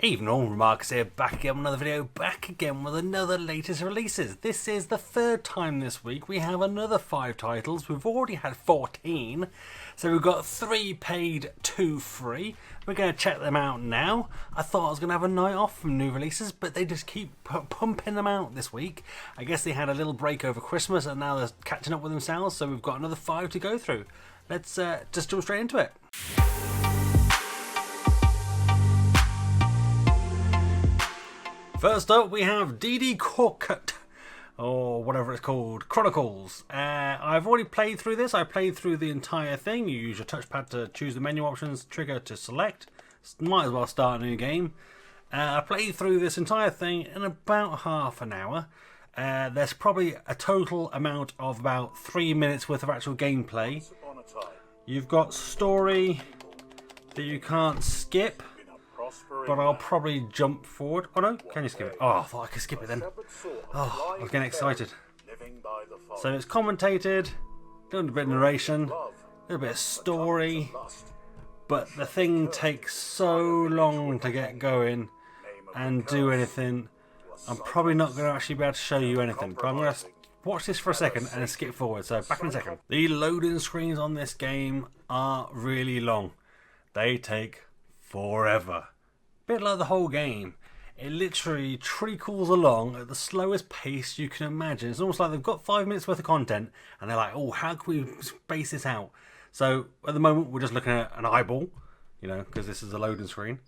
Even all remarks here, back again with another video, back again with another latest releases. This is the third time this week we have another 5 titles. We've already had 14, so we've got 3 paid, 2 free. We're going to check them out now. I thought I was going to have a night off from new releases, but they just keep pumping them out this week. I guess they had a little break over Christmas and now they're catching up with themselves, so we've got another 5 to go through. Let's just jump straight into it. First up, we have Dede Korkut, or whatever it's called, Chronicles. I've already played through this. I played through the entire thing. You use your touchpad to choose the menu options, trigger to select. Might as well start a new game. I played through this entire thing in about half an hour. There's probably a total amount of about 3 minutes worth of actual gameplay. You've got story that you can't skip, but I'll probably jump forward. Oh no, can you skip it? Oh, I thought I could skip it then. Oh, I was getting excited. So it's commentated, a little bit of narration, a little bit of story, but the thing takes so long to get going and do anything. I'm probably not going to actually be able to show you anything, but I'm going to watch this for a second and then skip forward. So back in a second. The loading screens on this game are really long. They take forever. Bit like the whole game. It literally treacles along at the slowest pace you can imagine. It's almost like they've got 5 minutes worth of content and they're like, oh, how can we space this out? So at the moment we're just looking at an eyeball, you know, because this is a loading screen.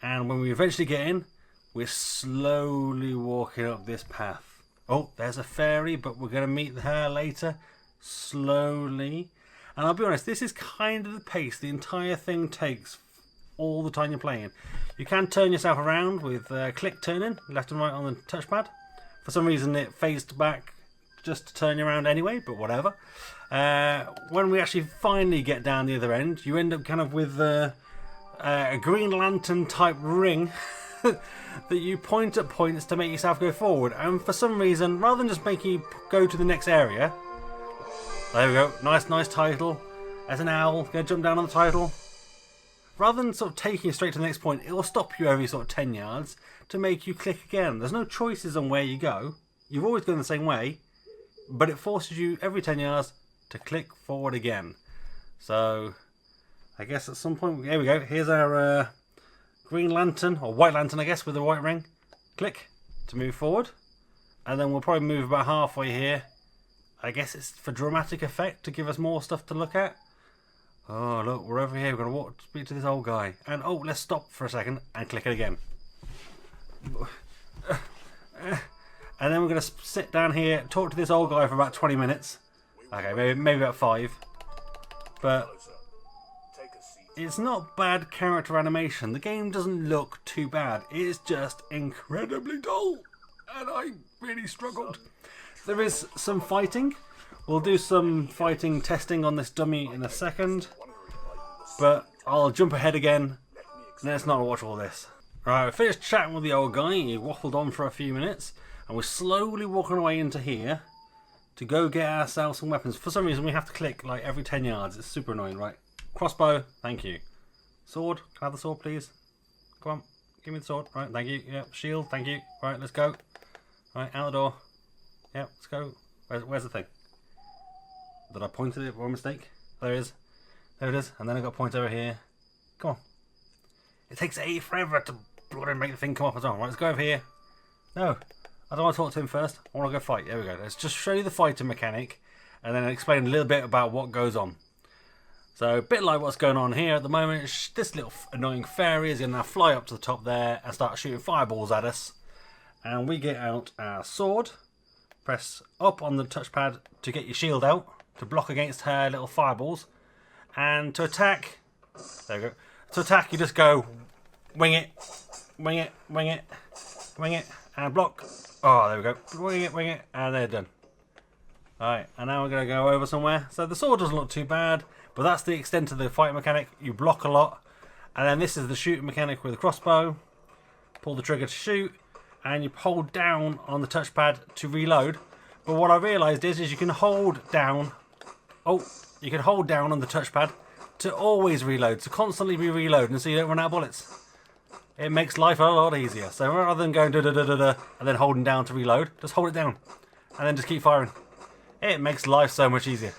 And when we eventually get in, we're slowly walking up this path. Oh, there's a fairy, but we're going to meet her later. Slowly. And I'll be honest, this is kind of the pace the entire thing takes all the time you're playing. You can turn yourself around with click turning, left and right on the touchpad. For some reason it phased back just to turn you around anyway, but whatever. When we actually finally get down the other end, you end up kind of with a Green Lantern type ring that you point at points to make yourself go forward. And for some reason, rather than just making you go to the next area, there we go, nice title. There's an owl, gonna jump down on the title. Rather than sort of taking you straight to the next point, it will stop you every sort of 10 yards to make you click again. There's no choices on where you go. You've always gone the same way, but it forces you every 10 yards to click forward again. So, I guess at some point, here we go. Here's our Green Lantern, or White Lantern, I guess, with the white ring. Click to move forward. And then we'll probably move about halfway here. I guess it's for dramatic effect to give us more stuff to look at. Oh look, we're over here, we're going to walk, speak to this old guy. And oh, let's stop for a second and click it again. And then we're going to sit down here, talk to this old guy for about 20 minutes. Okay, maybe about 5. But it's not bad character animation. The game doesn't look too bad. It's just incredibly dull. And I really struggled. There is some fighting. We'll do some fighting testing on this dummy in a second, but I'll jump ahead again. Let's not watch all this. Right, we finished chatting with the old guy. He waffled on for a few minutes, and we're slowly walking away into here to go get ourselves some weapons. For some reason, we have to click like every 10 yards. It's super annoying, right? Crossbow, thank you. Sword, can I have the sword, please? Come on, give me the sword. Right, thank you. Yep, shield, thank you. Right, let's go. Right, out the door. Yep, let's go. Where's the thing? Did I point at it by mistake? There it is. There it is. And then I got a point over here. Come on. It takes forever to bloody make the thing come up as well. Right, let's go over here. No. I don't want to talk to him first. I want to go fight. There we go. Let's just show you the fighting mechanic and then explain a little bit about what goes on. So, a bit like what's going on here at the moment. This little annoying fairy is going to now fly up to the top there and start shooting fireballs at us. And we get out our sword. Press up on the touchpad to get your shield out, to block against her little fireballs. And to attack, there we go. To attack, you just go wing it, wing it, wing it, wing it, and block. Oh, there we go. Wing it, and they're done. Alright, and now we're going to go over somewhere. So the sword doesn't look too bad, but that's the extent of the fight mechanic. You block a lot. And then this is the shooting mechanic with the crossbow. Pull the trigger to shoot, and you hold down on the touchpad to reload. But what I realised is you can hold down. Oh, you can hold down on the touchpad to always reload, to constantly be reloading so you don't run out of bullets. It makes life a lot easier. So rather than going da da da da da and then holding down to reload, just hold it down and then just keep firing. It makes life so much easier.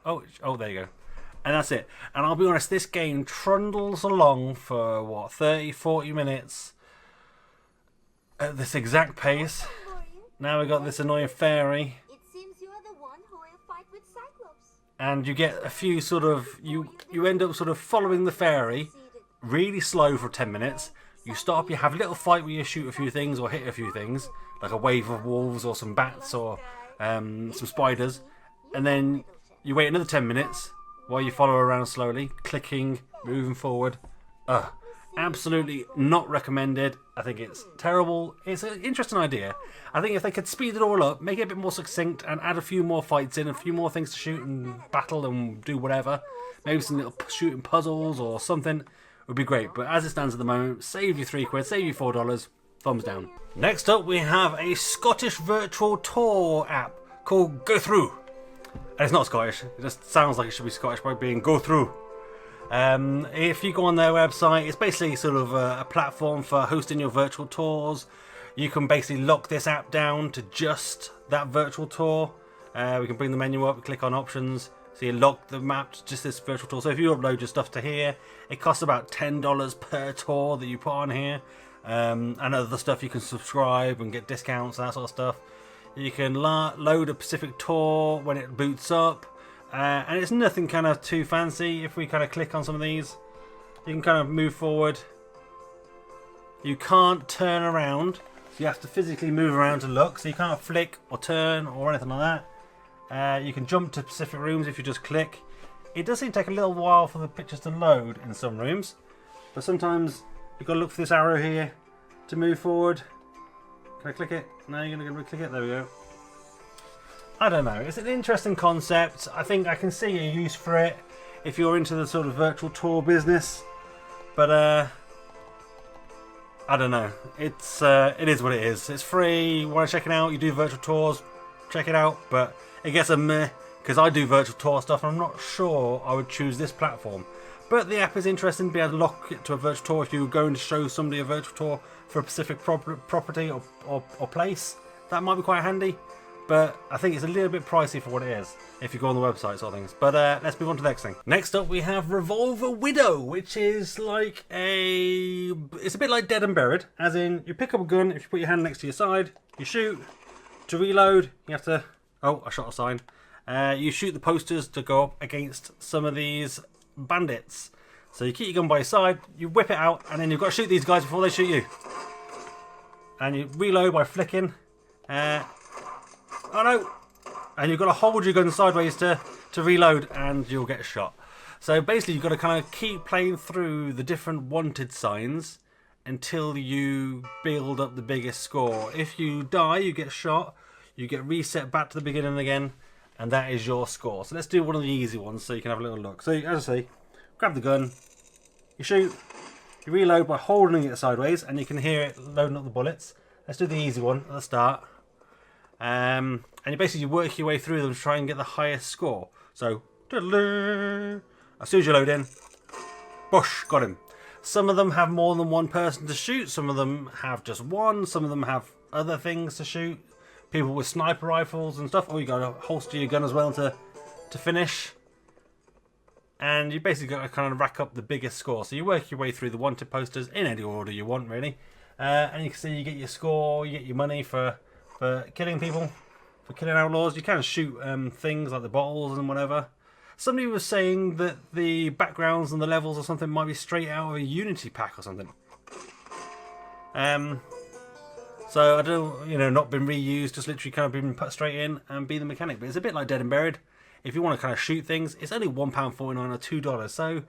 Oh, there you go. And that's it. And I'll be honest, this game trundles along for what, 30, 40 minutes at this exact pace. Now we got this annoying fairy. It seems you are the one who will fight with Cyclops. And you get a few sort of, you end up sort of following the fairy really slow for 10 minutes. You stop, you have a little fight where you shoot a few things or hit a few things, like a wave of wolves or some bats or some spiders. And then you wait another 10 minutes while you follow around slowly, clicking, moving forward. Absolutely not recommended. I think it's terrible. It's an interesting idea. I think if they could speed it all up, make it a bit more succinct and add a few more fights in, a few more things to shoot and battle and do whatever. Maybe some little shooting puzzles or something would be great. But as it stands at the moment, save you £3, save you $4, thumbs down. Next up we have a Scottish virtual tour app called GoThru. And it's not Scottish, it just sounds like it should be Scottish by being GoThru. If you go on their website, it's basically sort of a platform for hosting your virtual tours. You can basically lock this app down to just that virtual tour. We can bring the menu up, click on options, so you lock the map to just this virtual tour. So if you upload your stuff to here, it costs about $10 per tour that you put on here. And other stuff you can subscribe and get discounts and that sort of stuff. You can load a specific tour when it boots up, and it's nothing kind of too fancy. If we kind of click on some of these, you can kind of move forward. You can't turn around, so you have to physically move around to look, so you can't flick or turn or anything like that. You can jump to specific rooms if you just click. It does seem to take a little while for the pictures to load in some rooms, but sometimes you've got to look for this arrow here to move forward. Can I click it? No, you're going to click it. There we go. I don't know. It's an interesting concept. I think I can see a use for it if you're into the sort of virtual tour business. But I don't know. It is what it is. It's free. You want to check it out? You do virtual tours? Check it out. But it gets a meh because I do virtual tour stuff, and I'm not sure I would choose this platform. But the app is interesting. Be able to lock it to a virtual tour if you're going to show somebody a virtual tour for a specific property or place. That might be quite handy, but I think it's a little bit pricey for what it is if you go on the website sort of things. But let's move on to the next thing. Next up we have Revolver Widow, which is like it's a bit like Dead and Buried, as in you pick up a gun, if you put your hand next to your side, you shoot. To reload, you have to, oh, I shot a sign. You shoot the posters to go up against some of these bandits. So you keep your gun by your side, you whip it out, and then you've got to shoot these guys before they shoot you. And you reload by flicking. Oh no! And you've got to hold your gun sideways to reload, and you'll get shot. So basically you've got to kind of keep playing through the different wanted signs until you build up the biggest score. If you die, you get shot, you get reset back to the beginning again, and that is your score. So let's do one of the easy ones so you can have a little look. So as I say, grab the gun, you shoot, you reload by holding it sideways, and you can hear it loading up the bullets. Let's do the easy one at the start. And you basically work your way through them to try and get the highest score. So, as soon as you load in, bush, got him. Some of them have more than one person to shoot, some of them have just one, some of them have other things to shoot. People with sniper rifles and stuff. Oh, you got to holster your gun as well to finish. And you basically got to kind of rack up the biggest score. So you work your way through the wanted posters in any order you want, really. And you can see you get your score, you get your money for killing people, for killing outlaws. You can shoot things like the bottles and whatever. Somebody was saying that the backgrounds and the levels or something might be straight out of a Unity pack or something. So I don't, not been reused, just literally kind of been put straight in and be the mechanic. But it's a bit like Dead and Buried. If you want to kind of shoot things, it's only £1.49 or $2. So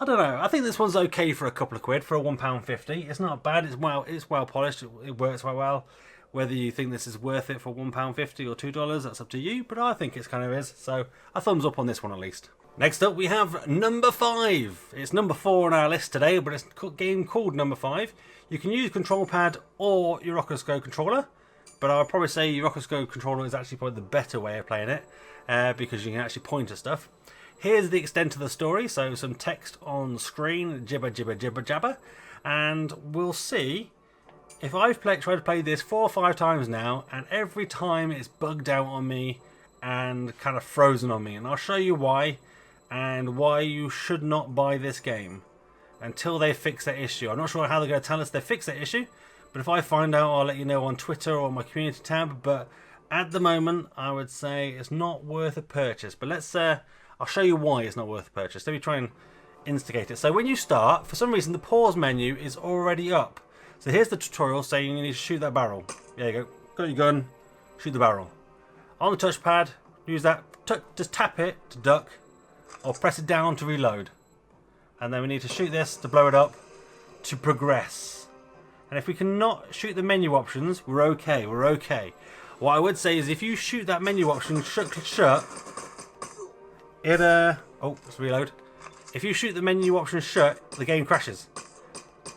I don't know. I think this one's okay for a couple of quid for a £1.50. It's not bad. It's well polished. It works quite well. Whether you think this is worth it for £1.50 or $2, that's up to you. But I think it kind of is. So a thumbs up on this one at least. Next up we have number 5. It's number 4 on our list today, but it's a game called number 5. You can use control pad or your Oculus Go controller, but I'll probably say your Oculus Go controller is actually probably the better way of playing it, because you can actually point to stuff. Here's the extent of the story, so some text on screen, jibber jibber jibber jabber, and we'll see if I've tried to play this 4 or 5 times now, and every time it's bugged out on me and kind of frozen on me, and I'll show you why and why you should not buy this game until they fix that issue. I'm not sure how they're going to tell us they fix that issue, but if I find out, I'll let you know on Twitter or my community tab. But at the moment, I would say it's not worth a purchase. But let's I'll show you why it's not worth a purchase. Let me try and instigate it. So when you start, for some reason the pause menu is already up. So here's the tutorial saying you need to shoot that barrel. There you go. Got your gun, shoot the barrel. On the touchpad, use that, just tap it to duck, or press it down to reload. And then we need to shoot this to blow it up to progress. And if we cannot shoot the menu options, we're okay, we're okay. What I would say is if you shoot that menu option shut, it, oh, let's reload. If you shoot the menu option shut, the game crashes.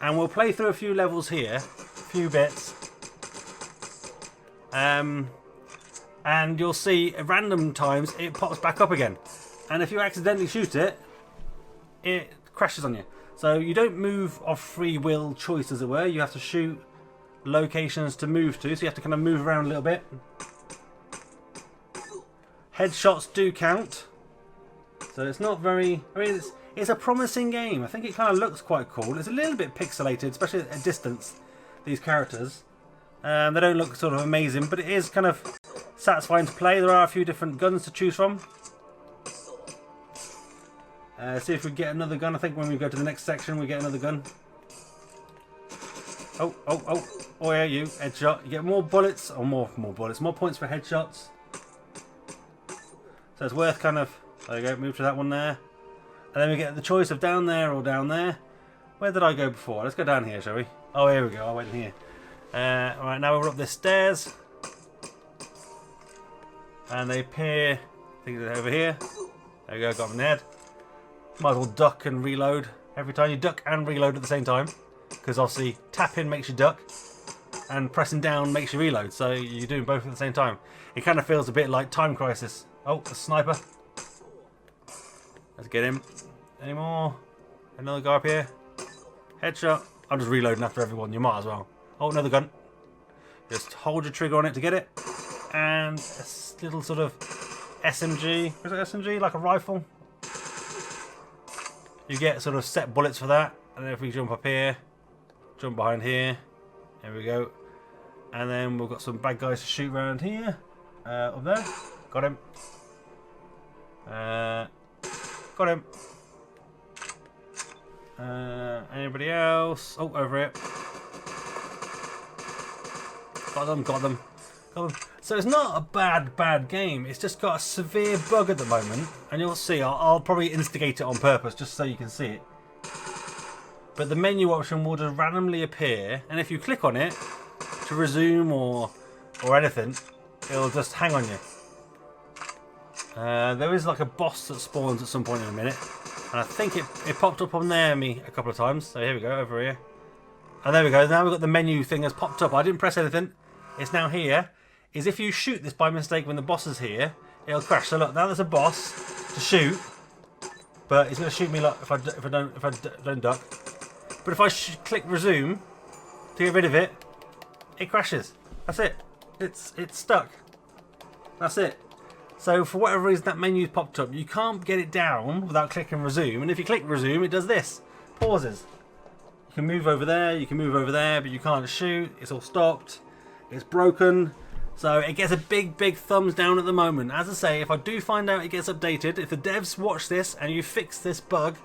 And we'll play through a few levels here, a few bits. And you'll see at random times it pops back up again. And if you accidentally shoot it, it crashes on you. So you don't move of free will choice, as it were. You have to shoot locations to move to, so you have to kind of move around a little bit. Headshots do count. So it's not very... I mean, it's a promising game. I think it kind of looks quite cool. It's a little bit pixelated, especially at a distance, these characters. They don't look sort of amazing, but it is kind of satisfying to play. There are a few different guns to choose from. See if we get another gun. I think when we go to the next section, we get another gun. Oh, yeah, you. Headshot. You get more bullets, or more bullets, more points for headshots. So it's worth kind of... There you go, move to that one there. And then we get the choice of down there or down there. Where did I go before? Let's go down here, shall we? Oh, here we go. I went here. Alright, now we're up the stairs. And they appear, I think they're over here. There we go, got them in the head. Might as well duck and reload. Every time you duck and reload at the same time. Because obviously tapping makes you duck. And pressing down makes you reload. So you're doing both at the same time. It kind of feels a bit like Time Crisis. Oh, a sniper. Let's get him. Any more? Another guy up here. Headshot. I'm just reloading after everyone. You might as well. Oh, another gun. Just hold your trigger on it to get it. And a little sort of SMG. Is it SMG? Like a rifle? You get sort of set bullets for that. And then if we jump up here, jump behind here. There we go. And then we've got some bad guys to shoot around here. Up there. Got him. Got him. Anybody else? Oh, over here. Got them, got them, got them. So it's not a bad game. It's just got a severe bug at the moment. And you'll see, I'll probably instigate it on purpose just so you can see it. But the menu option will just randomly appear. And if you click on it to resume or anything, it'll just hang on you. There is like a boss that spawns at some point in a minute. And I think it popped up on there me a couple of times. So here we go, over here. And there we go. Now we've got the menu thing has popped up. I didn't press anything. It's now here. Is if you shoot this by mistake when the boss is here, it'll crash. So look, now there's a boss to shoot. But it's going to shoot me like if I don't duck. But if I click resume to get rid of it, it crashes. That's it. It's stuck. That's it. So for whatever reason that menu's popped up, you can't get it down without clicking resume. And if you click resume, it does this. Pauses. You can move over there, you can move over there, but you can't shoot. It's all stopped. It's broken. So it gets a big thumbs down at the moment. As I say, if I do find out it gets updated, if the devs watch this and you fix this bug,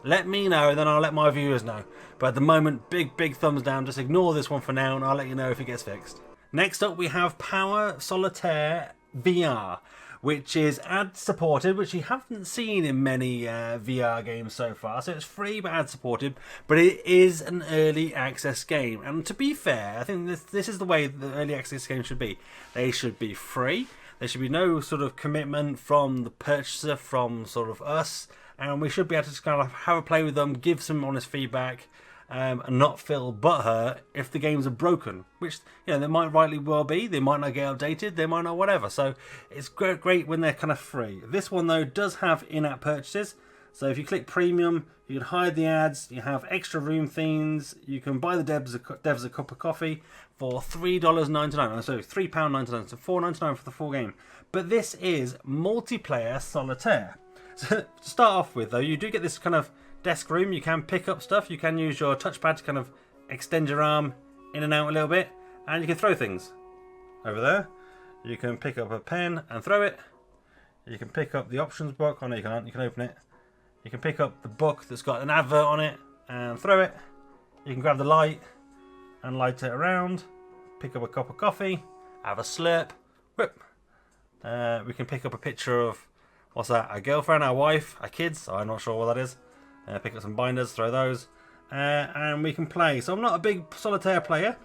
let me know and then I'll let my viewers know. But at the moment, big thumbs down. Just ignore this one for now and I'll let you know if it gets fixed. Next up we have Power Solitaire VR, which is ad supported, which you haven't seen in many VR games so far. So it's free but ad supported, but it is an early access game. And to be fair, I think this is the way the early access games should be. They should be free. There should be no sort of commitment from the purchaser, from sort of us, and we should be able to just kind of have a play with them, give some honest feedback, and not feel butthurt if the games are broken, which, you know, they might rightly well be. They might not get updated, they might not whatever. So it's great when they're kind of free. This one though does have in-app purchases, So if you click premium, you can hide the ads, you have extra room themes, you can buy the devs a cup of coffee for $3.99, so £3.99, so $4.99 for the full game. But this is multiplayer solitaire. So to start off with though, you do get this kind of desk room, you can pick up stuff, you can use your touchpad to kind of extend your arm in and out a little bit, and you can throw things over there. You can pick up a pen and throw it. You can pick up the options book. Oh no, you can't. You can open it. You can pick up the book that's got an advert on it and throw it. You can grab the light and light it around. Pick up a cup of coffee. Have a slurp. Whip. We can pick up a picture of, what's that? Our girlfriend, our wife, our kids. I'm not sure what that is. Pick up some binders, throw those. And we can play. So I'm not a big solitaire player.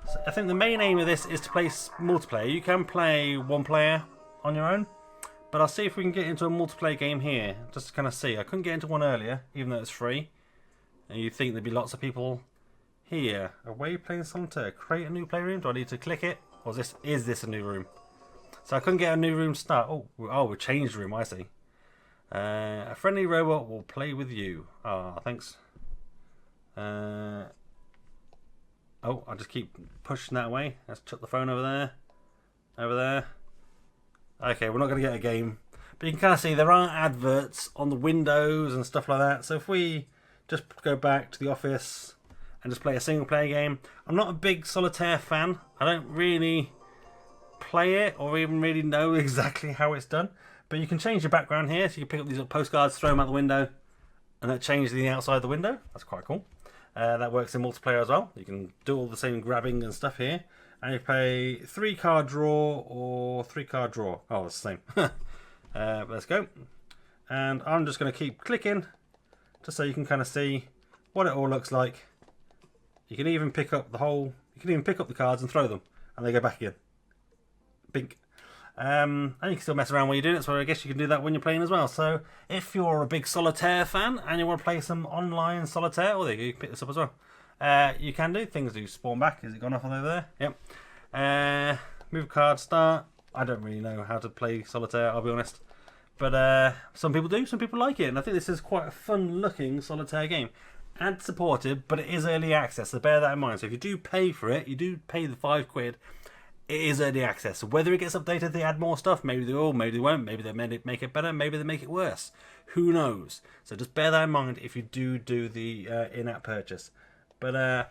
So I think the main aim of this is to play multiplayer. You can play one player on your own. But I'll see if we can get into a multiplayer game here, just to kind of see. I couldn't get into one earlier, even though it's free. And you'd think there'd be lots of people here. Away playing solitaire. Create a new playroom. Do I need to click it? Or is this a new room? So I couldn't get a new room start. Oh, we changed room, I see. A friendly robot will play with you. Ah, thanks. Oh, I'll just keep pushing that away. Let's chuck the phone over there. Over there. Okay, we're not going to get a game, but you can kind of see there are adverts on the windows and stuff like that. So if we just go back to the office and just play a single player game. I'm not a big solitaire fan. I don't really play it or even really know exactly how it's done. But you can change your background here. So you can pick up these little postcards, throw them out the window, and that changes the outside the window. That's quite cool. That works in multiplayer as well. You can do all the same grabbing and stuff here. And you play 3-card draw or 3-card draw. Oh, it's the same. Let's go. And I'm just going to keep clicking just so you can kind of see what it all looks like. You can even pick up the whole... You can even pick up the cards and throw them. And they go back again. Bink. And you can still mess around while you're doing it. So I guess you can do that when you're playing as well. So if you're a big solitaire fan and you want to play some online solitaire... Oh, there you can pick this up as well. You can do. Things do spawn back. Is it gone off over there? Yep. Move card, start. I don't really know how to play solitaire, I'll be honest. But some people do, some people like it. And I think this is quite a fun looking solitaire game. Ad supported, but it is early access, so bear that in mind. So if you do pay for it, you do pay the £5, it is early access. So whether it gets updated, they add more stuff, maybe they will, maybe they won't, maybe they make it better, maybe they make it worse. Who knows? So just bear that in mind if you do the in-app purchase. But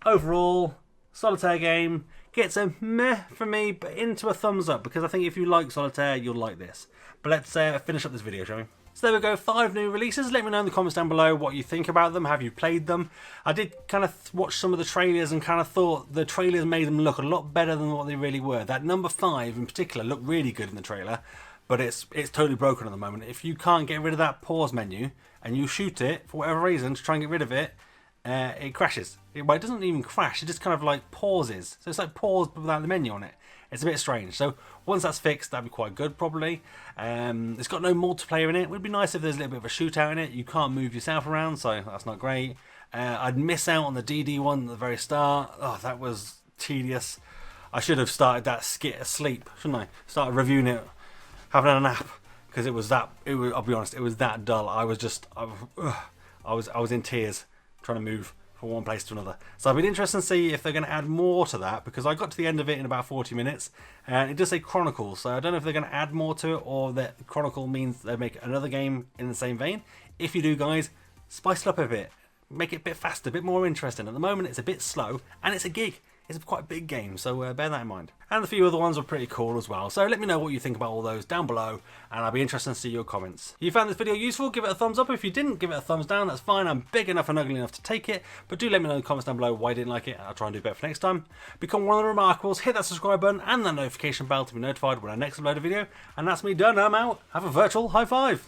overall, solitaire game gets a meh from me, but into a thumbs up, because I think if you like solitaire, you'll like this. But let's finish up this video, shall we? So there we go, 5 new releases. Let me know in the comments down below what you think about them. Have you played them? I did kind of watch some of the trailers and kind of thought the trailers made them look a lot better than what they really were. That number 5 in particular looked really good in the trailer, but it's totally broken at the moment. If you can't get rid of that pause menu and you shoot it for whatever reason to try and get rid of it, it crashes. Well, it doesn't even crash, it just kind of like pauses. So it's like pause but without the menu on it. It's a bit strange. So once that's fixed, that'd be quite good probably. It's got no multiplayer in it. It would be nice if there's a little bit of a shootout in it. You can't move yourself around, so that's not great. I'd miss out on the Dede one at the very start. Oh, that was tedious. I should have started that skit asleep, shouldn't I? Started reviewing it, having a nap, because it was that. I'll be honest, it was that dull. I was in tears trying to move from one place to another. So I've been interested to see if they're going to add more to that, because I got to the end of it in about 40 minutes and it does say Chronicles, so I don't know if they're going to add more to it or that Chronicle means they make another game in the same vein. If you do, guys, spice it up a bit, make it a bit faster, a bit more interesting. At the moment it's a bit slow and it's a gig. It's quite a big game, so bear that in mind. And a few other ones are pretty cool as well, so let me know what you think about all those down below, and I'll be interested to see your comments. If you found this video useful, give it a thumbs up. If you didn't, give it a thumbs down. That's fine, I'm big enough and ugly enough to take it, but do let me know in the comments down below why you didn't like it, and I'll try and do better for next time. Become one of the Remarkables, hit that subscribe button and that notification bell to be notified when I next upload a video, and that's me done. I'm out. Have a virtual high five.